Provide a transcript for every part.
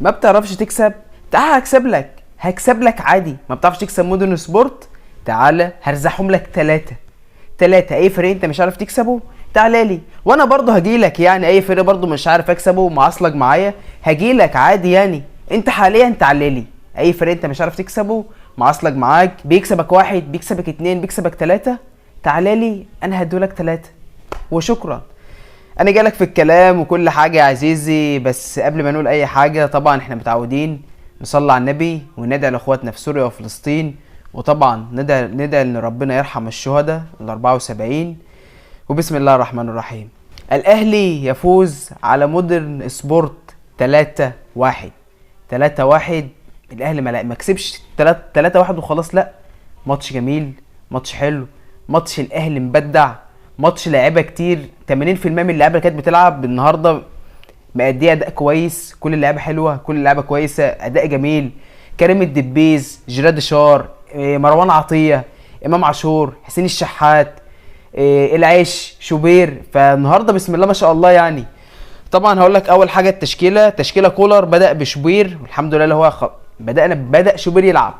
ما بتعرفش تكسب؟ تعال هكسب لك عادي. ما بتعرفش تكسب مودرن سبورت؟ تعالى هرزحهم لك تلاتة. اي فريق انت مش عارف تكسبه تعالى لي، وانا برضه هجيلك. يعني اي فريق برضه مش عارف اكسبه معصلك معايا هجيلك عادي. يعني انت حاليا تعالى لي، اي فريق انت مش عارف تكسبه معصلك معاك، بيكسبك واحد، بيكسبك اتنين، بيكسبك تلاتة، تعالى لي انا هدولك تلاتة وشكرا. انا جالك في الكلام وكل حاجة يا عزيزي، بس قبل ما نقول اي حاجة طبعا احنا متعودين نصلي على النبي وندعي لاخواتنا في سوريا وفلسطين، وطبعا ندعي ان ربنا يرحم الشهداء ال74. وبسم الله الرحمن الرحيم. الاهلي يفوز على مودرن سبورت 3-1. 3-1. الاهلي ما كسبش 3-1 وخلاص، لا، ماتش جميل، ماتش حلو، ماتش الاهلي مبدع، ماتش لعيبه كتير. 80% من اللعيبه اللي كانت بتلعب النهارده مأديه اداء كويس، كل اللعيبه حلوه، كل اللعيبه كويسه، اداء جميل. كريم الدبيز، جيراد شار، مروان عطيه، امام عاشور، حسين الشحات، العيش، شوبير. فالنهارده بسم الله ما شاء الله. يعني طبعا هقول لك اول حاجه تشكيله كولر بدا بشوبير، والحمد لله اللي هو بدا شوبير يلعب،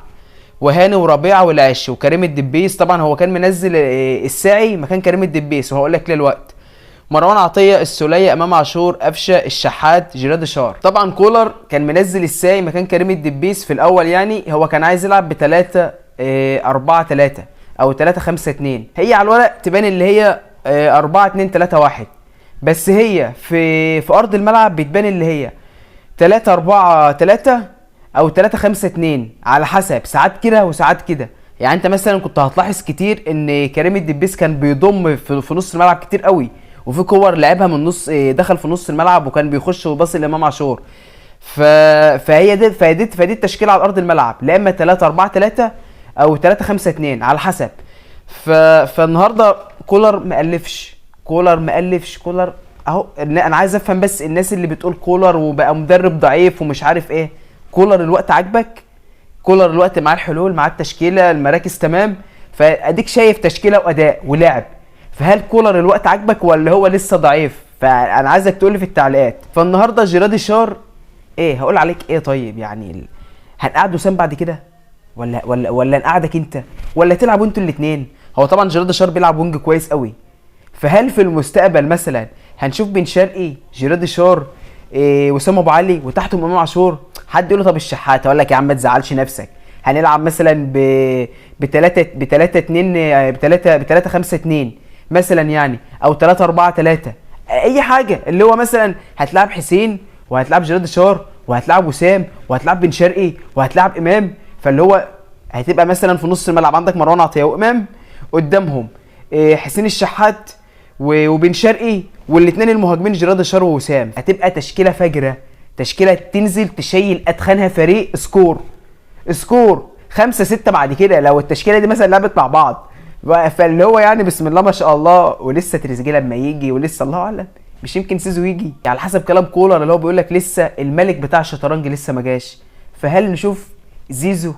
وهاني وربيعه والعش وكريم الدبيس. طبعا هو كان منزل الساعي مكان كريم الدبيس، وهقول لك ليه الوقت. مروان عطيه، السوليه، امام عاشور، قفشه، الشحات، جيراد شار. طبعا كولر كان منزل الساعي مكان كريم الدبيس في الاول. يعني هو كان عايز يلعب ب 3-4-3 او 3-5-2. هي على الورق تبان اللي هي 4-2-3-1، بس هي في ارض الملعب بتبان اللي هي 3-4-3 او 3-5-2 على حسب، ساعات كده وساعات كده. يعني انت مثلا كنت هتلاحظ كتير ان كريم الدبيس كان بيضم في نص الملعب كتير قوي، وفي كور لعبها من نص، دخل في نص الملعب وكان بيخش وباصي لامام عاشور. فهي دي التشكيله على ارض الملعب، لا اما 3-4-3 او 3-5-2 على حسب. فالنهارده كولر مألفش اهو. انا عايز افهم بس الناس اللي بتقول كولر وبقى مدرب ضعيف ومش عارف ايه. كولر الوقت عاجبك؟ كولر الوقت معاه الحلول، معاه التشكيله، المراكز تمام، فاديك شايف تشكيله واداء ولعب. فهل كولر الوقت عاجبك ولا هو لسه ضعيف؟ فانا عايزك تقول لي في التعليقات. فالنهارده جيراد شار ايه هقول عليك ايه؟ طيب يعني هنقعد وسام بعد كده ولا نقعدك انت ولا تلعبوا انتوا الاثنين؟ هو طبعا جيراد شار بيلعب وينج كويس قوي، فهل في المستقبل مثلا هنشوف بن شرقي، جيراد شار، وسام ابو علي وتحتهم امام عاشور؟ حد يقول له طب الشحات، اقول لك يا عم ما تزعلش نفسك، هنلعب مثلا ب 3-5-2 مثلا يعني، او 3-4-3، اي حاجه. اللي هو مثلا هتلعب حسين وهتلعب جيراد شار وهتلعب وسام وهتلعب بن شرقي وهتلعب امام. فاللي هو هتبقى مثلا في نص الملعب عندك مروان عطيه وامام، قدامهم حسين الشحات وبن شرقي، والاثنين المهاجمين جيراد شار ووسام. هتبقى تشكيله فجره، تشكيله تنزل تشيل اتخنها فريق سكور 5-6 بعد كده لو التشكيله دي مثلا لعبت مع بعض. فاللي هو يعني بسم الله ما شاء الله. ولسه تريزيجيه لما يجي، ولسه الله اعلم، مش يمكن سيزو يجي يعني على حسب كلام كولر اللي هو بيقول لك لسه الملك بتاع الشطرنج لسه ما جاش. فهل نشوف زيزو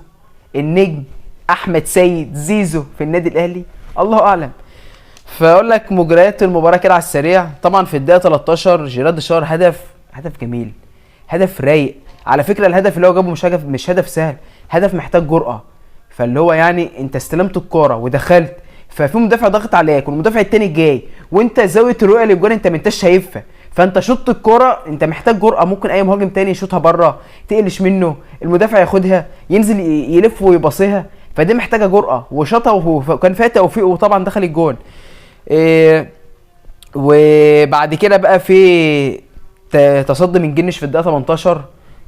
النجم احمد سيد زيزو في النادي الاهلي؟ الله اعلم. فاقول لك مجريات المباراه كده على السريع. طبعا في الدقيقه 13 جيراد شار هدف جميل، هدف رايق. على فكره الهدف اللي هو جابه مش هدف سهل، هدف محتاج جرأه. فاللي هو يعني انت استلمت الكوره ودخلت، ففي مدافع ضاغط عليك والمدافع التاني جاي، وانت زاويه الرؤيه للجون انت ما انتش شايفها، فانت شوط الكوره، انت محتاج جرأه. ممكن اي مهاجم تاني يشوطها بره تقلش منه، المدافع ياخدها ينزل يلف ويباصيها، فدي محتاجه جرأه. وشاطها وكان فيها توفيق وطبعا دخل الجون. وبعد كده بقى في تصدي من جنش في الدقيقه 18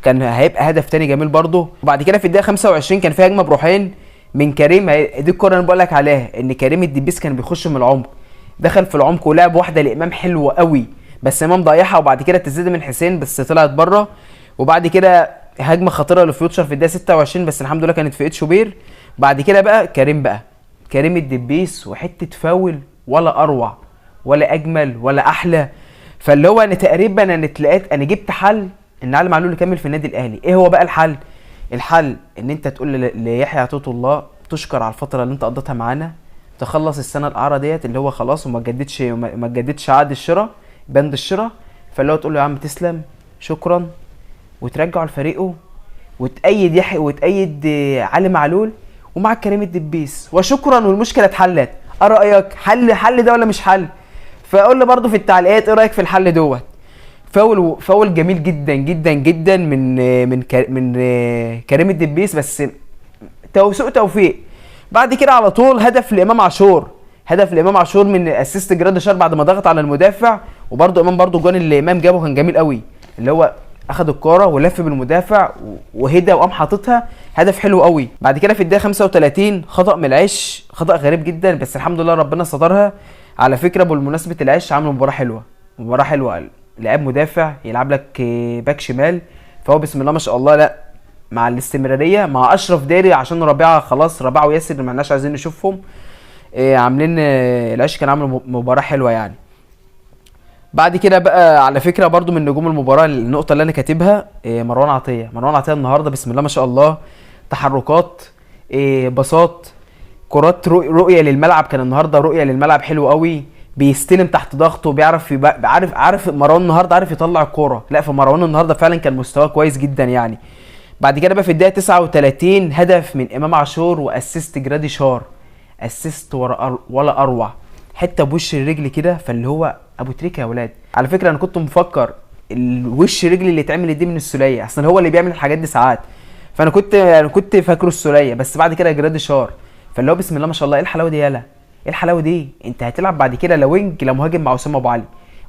كان هيبقى هدف تاني جميل برضه. وبعد كده في الدقيقه 25 كان في هجمه بروحين من كريم. دي الكوره اللي بقول لك عليها، ان كريم الدبيس كان بيخش من العمق، دخل في العمق ولعب واحده لامام حلوه قوي، بس امام ضيعها. وبعد كده تسديده من حسين بس طلعت بره. وبعد كده هجمه خطيره لفيوتشر في الدقيقه 26 بس الحمد لله كانت في ايد شوبير. بعد كده بقى كريم الدبيس وحته فاول ولا اروع ولا اجمل ولا احلى. فاللي هو انا تقريبا انا جبت حل ان علي معلول يكمل في النادي الاهلي. ايه هو بقى الحل؟ ان انت تقول ليحيى عطيه الله تشكر على الفتره اللي انت قضيتها معانا، تخلص السنه الاعاره ديت اللي هو خلاص وما تجددش عقد الشراء، بند الشراء. فاللي هو تقول له يا عم تسلم، شكرا، وترجعه لفريقه، وتأيد يحيى وتأيد علي معلول ومع كريم الدبيس وشكرا والمشكله اتحلت. ايه رايك؟ حل ده ولا مش حل؟ فقول لي برضو في التعليقات ايه رايك في الحل دوت. فاول جميل جدا جدا جدا من كريم الدبيس، بس سوء توفيق. بعد كده على طول هدف لامام عاشور من اسيست جراديشار بعد ما ضغط على المدافع. وبرده امام برده الجون اللي امام جابه كان جميل قوي، اللي هو اخد الكوره ولف بالمدافع وهدى وقام حاططها، هدف حلو قوي. بعد كده في الدقيقه 35 خطا من العش، خطا غريب جدا بس الحمد لله ربنا سترها. على فكره بمناسبه العش عامل مباراه حلوه، لاعب مدافع يلعب لك باك شمال، فهو بسم الله ما شاء الله. لا مع الاستمراريه مع اشرف داري عشان ربيعه خلاص، ربيعه وياسر ما لناش عايزين نشوفهم، عاملين العش كان عامل مباراه حلوه يعني. بعد كده بقى على فكره برضو من نجوم المباراه النقطه اللي انا كاتبها مروان عطيه النهارده بسم الله ما شاء الله، تحركات باصات كرات رؤيه للملعب، كان النهارده رؤيه للملعب حلو قوي، بيستلم تحت ضغط وبيعرف عارف مروان النهارده عارف يطلع الكوره. لا فمروان النهارده فعلا كان مستواه كويس جدا يعني. بعد كده بقى في الدقيقه 39 هدف من امام عاشور واسيست جراديشار، اسيست ولا اروع، حته بوش الرجل كده، فاللي هو ابو تريكه يا ولاد. على فكره انا كنت مفكر الوش رجل اللي اتعمل دي من السوليه، اصلا هو اللي بيعمل الحاجات دي ساعات، فانا كنت فاكره السوليه، بس بعد كده جراديشار. فاللي هو بسم الله ما شاء الله، ايه الحلاوه دي يالا، ايه الحلاوه دي؟ انت هتلعب بعد كده لا وينج لا مهاجم مع اسامه ابو علي،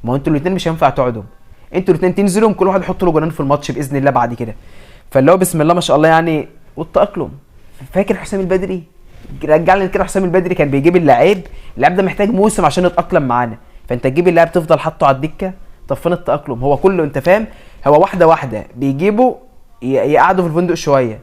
ما هو انتوا الاثنين مش هينفع تقعدوا، انتوا الاثنين تنزلوا كل واحد يحط له جولين في الماتش باذن الله بعد كده. فاللي هو بسم الله ما شاء الله يعني. والتاقلم، فاكر حسام البدري؟ رجع لي كده حسام البدري كان بيجيب اللاعب ده محتاج موسم عشان يتاقلم معانا، فانت تجيب اللاعب تفضل حاطه على الدكه، طب فين التاقلم؟ هو كله انت فاهم، هو واحده بيجيبه يقعده في الفندق شويه،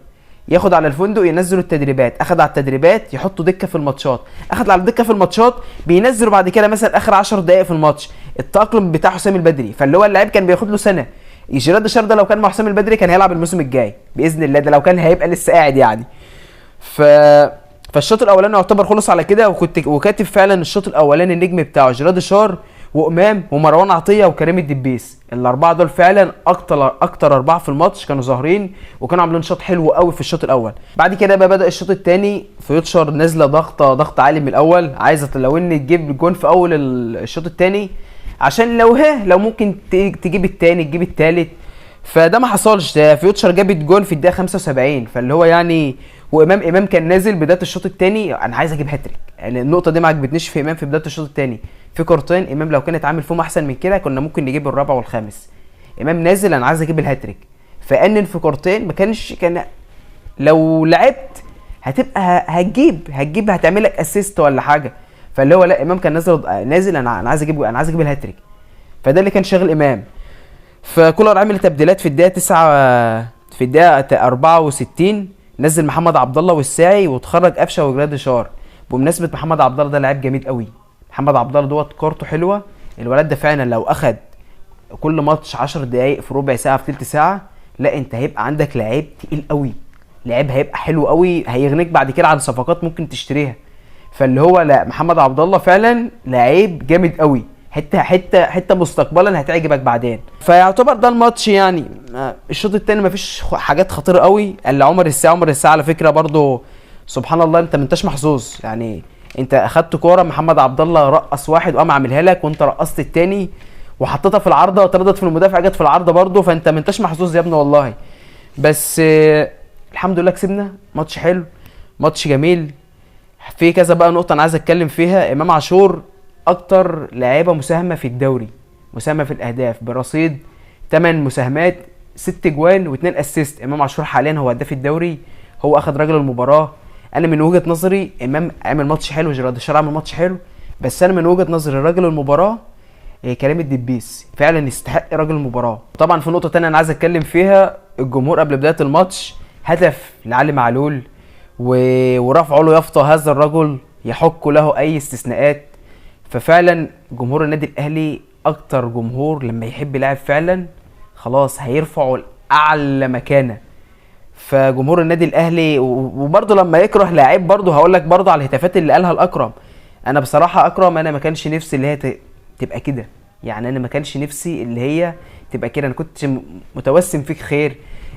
ياخد على الفندق ينزلوا التدريبات، اخد على التدريبات يحطوا دكه في الماتشات، اخد على الدكه في الماتشات بينزلوا بعد كده مثلا اخر 10 دقائق في الماتش. التاقلم بتاع حسام البدري، فاللي هو اللاعب كان بياخد له سنه. جيراد شار ده لو كان مع حسام البدري كان هيلعب الموسم الجاي باذن الله، ده لو كان هيبقى لسه قاعد يعني. فالشوط الاولاني يعتبر خلص على كده، وكاتب فعلا الشوط الاولاني النجم بتاعه جيراد شار وامام ومروان عطيه وكريم الدبيس، الاربعه دول فعلا اكتر اربعه في الماتش كانوا ظاهرين وكانوا عاملين شوط حلو قوي في الشوط الاول. بعد كده بقى بدا الشوط الثاني، فيوتشر نازله ضغط عالي من الاول، عايزه لو ان تجيب جون في اول الشوط الثاني عشان لو ممكن تجيب الثاني تجيب الثالث، فده ما حصلش. ده فيوتشر جابت جون في الدقيقه 75، فاللي هو يعني وامام كان نازل بدايه الشوط الثاني انا عايز اجيب هاتريك، يعني النقطه دي ما عجبتنيش في امام في بدايه الشوط الثاني، في كورتين امام لو كانت عامل فيهم احسن من كده كنا ممكن نجيب الرابع والخامس. امام نازل انا عايز اجيب الهاتريك، فانن في كورتين ما كان لو لعبت هتبقى هتجيب هتعمل لك اسيست ولا حاجه، فاللي هو لا امام كان نازل انا عايز اجيب الهاتريك، فده اللي كان شاغل امام. فكولر عمل تبديلات في الدقيقه 9 في الدقيقه 64 نزل محمد عبد الله والساعي وتخرج قفشه وجراديشار. بمناسبه محمد عبد الله ده لاعب جامد قوي، محمد عبد الله دوت كورته حلوه، الولد ده فعلا لو اخد كل ماتش 10 دقايق في ربع ساعه في ثلث ساعه، لا انت هيبقى عندك لعيب تقيل قوي، لعيب هيبقى حلو قوي، هيغنيك بعد كده عن صفقات ممكن تشتريها. فاللي هو لا محمد عبد الله فعلا لعيب جامد قوي، حته مستقبلا هتعجبك بعدين. فيعتبر ده الماتش يعني. الشوط الثاني مفيش حاجات خطيره قوي الا عمر الساعه على فكره برضو سبحان الله انت ما انتش محظوظ، يعني انت اخدت كوره محمد عبد الله رقص واحد وقام عاملها لك وانت رقصت الثاني وحطيتها في العارضه واتردت في المدافع جت في العارضه برضو، فانت ما انتش محظوظ يا ابني والله. بس الحمد لله كسبنا ماتش حلو ماتش جميل. في كذا بقى نقطه انا عايز اتكلم فيها. امام عاشور اكتر لاعيبه مساهمه في الدوري، مساهمه في الاهداف برصيد 8 مساهمات 6 جوان و2 اسيست. امام عاشور حاليا هو هداف الدوري، هو اخد راجل المباراه. انا من وجهه نظري امام عمل ماتش حلو، جراديشار عمل ماتش حلو، بس انا من وجهه نظري راجل المباراه كريم الدبيس فعلا يستحق راجل المباراه. طبعا في نقطه تانية انا عايز اتكلم فيها، الجمهور قبل بدايه الماتش هدف لعلي معلول ورفعوا له يافطه هذا الرجل يحق له اي استثناءات. ففعلا جمهور النادي الاهلي اكتر جمهور لما يحب لاعب فعلا خلاص هيرفعه لاعلى مكانه. فجمهور النادي الاهلي وبرده لما يكره لاعب برده هقول لك برده على الهتافات اللي قالها الاكرم. انا بصراحه اكرم انا ما كانش نفسي اللي هي تبقى كده، يعني انا ما كانش نفسي اللي هي تبقى كده، انا كنت متوسم فيك خير.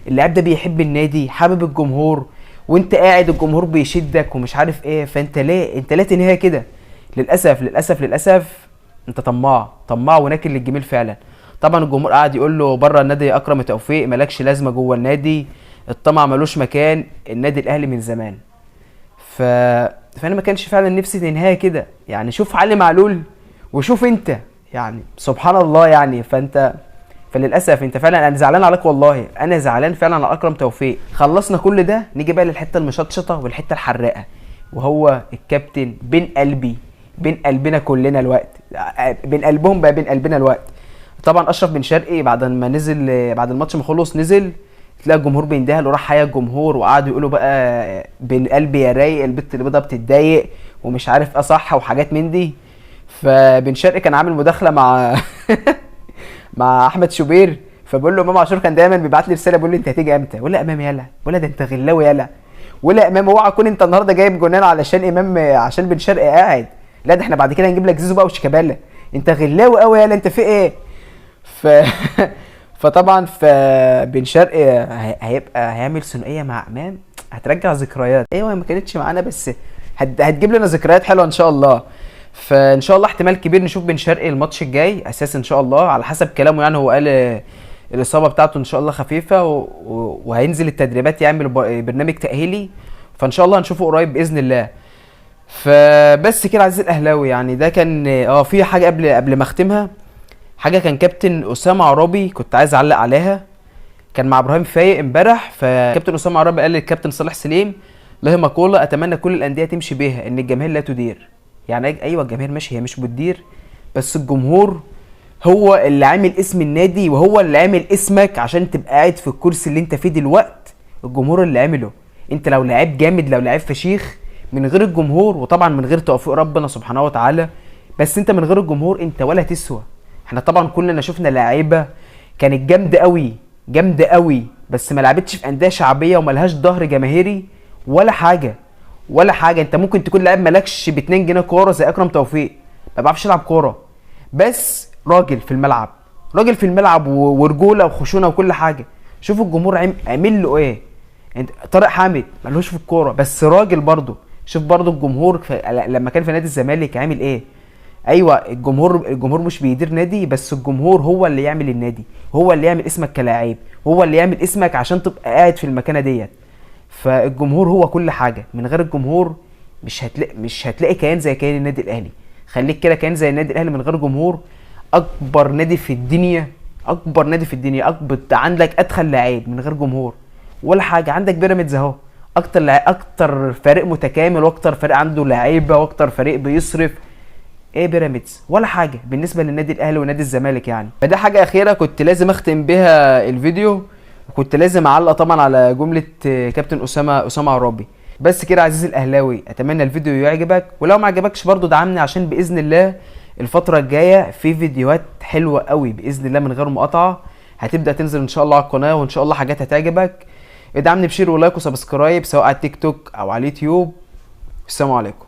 اللاعب ده بيحب النادي، حابب الجمهور، وانت قاعد الجمهور بيشدك ومش عارف ايه، فانت ليه تنهيها كده؟ للاسف للاسف للاسف انت طماع وناكل للجميل فعلا. طبعا الجمهور قاعد يقول له بره النادي يا اكرم توفيق، مالكش لازمه جوه النادي، الطمع ملوش مكان، النادي الاهلي من زمان. ف... فانا ما كانش فعلا نفسي تنهيها كده يعني. شوف علي معلول وشوف انت، يعني سبحان الله يعني. فللاسف انت فعلا، انا زعلان عليك والله، انا زعلان فعلا على اكرم توفيق. خلصنا كل ده، نيجي بقى للحته المشطشطه والحته الحراقه، وهو الكابتن بين قلبي، بين قلبنا كلنا الوقت، بين قلبهم بقى بين قلبنا الوقت. طبعا اشرف بن شرقي بعد ما نزل، بعد الماتش ما خلص نزل، تلاقي الجمهور بيندهل وراح حيا الجمهور، وقعدوا يقولوا بقى بين قلبي يا رايق، البت اللي بيضه بتتضايق ومش عارف ايه صح وحاجات من دي. فبن شرقي كان عامل مداخله مع مع احمد شوبير، فبقول له امام عاشور كان دايما بيبعت لي رساله بيقول لي انت هتيجي امتى؟ ولا امام يالا، ولا ده انت غلاوي يالا، ولا امام اوعى تكون انت النهارده جايب جونان علشان امام، عشان بن شرقي قاعد، لا ده احنا بعد كده هنجيب لك زيزو بقى وشيكابالا، انت غلاوي قوي يالا، انت في ايه؟ ف فطبعا بن شرقي هيعمل ثنائيه مع امام هترجع ذكريات. ايوه ما كانتش معانا بس هتجيب لنا ذكريات حلوه ان شاء الله. فان شاء الله احتمال كبير نشوف بن شرقي الماتش الجاي اساسا ان شاء الله، على حسب كلامه يعني. هو قال الاصابه بتاعته ان شاء الله خفيفه وهينزل التدريبات يعمل برنامج تاهيلي، فان شاء الله هنشوفه قريب باذن الله. فبس كده عزيزي الاهلاوي، يعني ده كان في حاجه قبل ما اختمها، حاجه كان كابتن اسامه عرابي كنت عايز اعلق عليها، كان مع ابراهيم فايق امبارح. فكابتن اسامه عرابي قال للكابتن صالح سليم له مقوله اتمنى كل الانديه تمشي بيها، ان الجماهير لا تدير. يعني ايوه الجماهير ماشي، هي مش بتدير، بس الجمهور هو اللي عامل اسم النادي، وهو اللي عامل اسمك عشان تبقى قاعد في الكرسي اللي انت فيه دلوقت. الجمهور اللي عمله. انت لو لعيب جامد، لو لعيب فشيخ، من غير الجمهور وطبعا من غير توفيق ربنا سبحانه وتعالى، بس انت من غير الجمهور انت ولا تسوى. احنا طبعا كلنا شفنا لعيبه كانت جامده قوي، جامده قوي، بس ما لعبتش في انديه شعبيه وملهاش ظهر جماهيري ولا حاجه ولا حاجه. انت ممكن تكون لاعب مالكش ب 2 جنيه كوره زي اكرم توفيق، ما بيعرفش يلعب كوره، بس راجل في الملعب، راجل في الملعب ورجوله وخشونه وكل حاجه. شوف الجمهور عمل له ايه. انت طارق حامد مالهوش في الكوره بس راجل برضه. شوف برضه الجمهور لما كان في نادي الزمالك عامل ايه. ايوه الجمهور مش بيدير نادي، بس الجمهور هو اللي يعمل النادي، هو اللي يعمل اسمك كلاعب، هو اللي يعمل اسمك عشان تبقى قاعد في المكانه ديت. فالجمهور هو كل حاجه، من غير الجمهور مش هتلاقي كيان زي كيان النادي الاهلي. خليك كده كيان زي النادي الاهلي من غير جمهور. اكبر نادي في الدنيا، اكبر نادي في الدنيا، عندك ادخل لاعب من غير جمهور ولا حاجه. عندك بيراميدز اهو، اكتر فريق متكامل، واكتر فريق عنده لعيبه، واكتر فريق بيصرف. ايه بيراميدز؟ ولا حاجه بالنسبه للنادي الاهلي ونادي الزمالك يعني. فده حاجه اخيره كنت لازم اختم بها الفيديو، وكنت لازم اعلق طبعا على جمله كابتن اسامه عرابي. بس كده عزيزي الاهلاوي، اتمنى الفيديو يعجبك، ولو ما عجبكش برضو دعمني، عشان باذن الله الفتره الجايه في فيديوهات حلوه قوي باذن الله من غير مقاطعه هتبدا تنزل ان شاء الله على القناه، وان شاء الله حاجات هتعجبك. ادعمني بشير ولايك وسبسكرايب سواء على التيك توك او على اليوتيوب. السلام عليكم.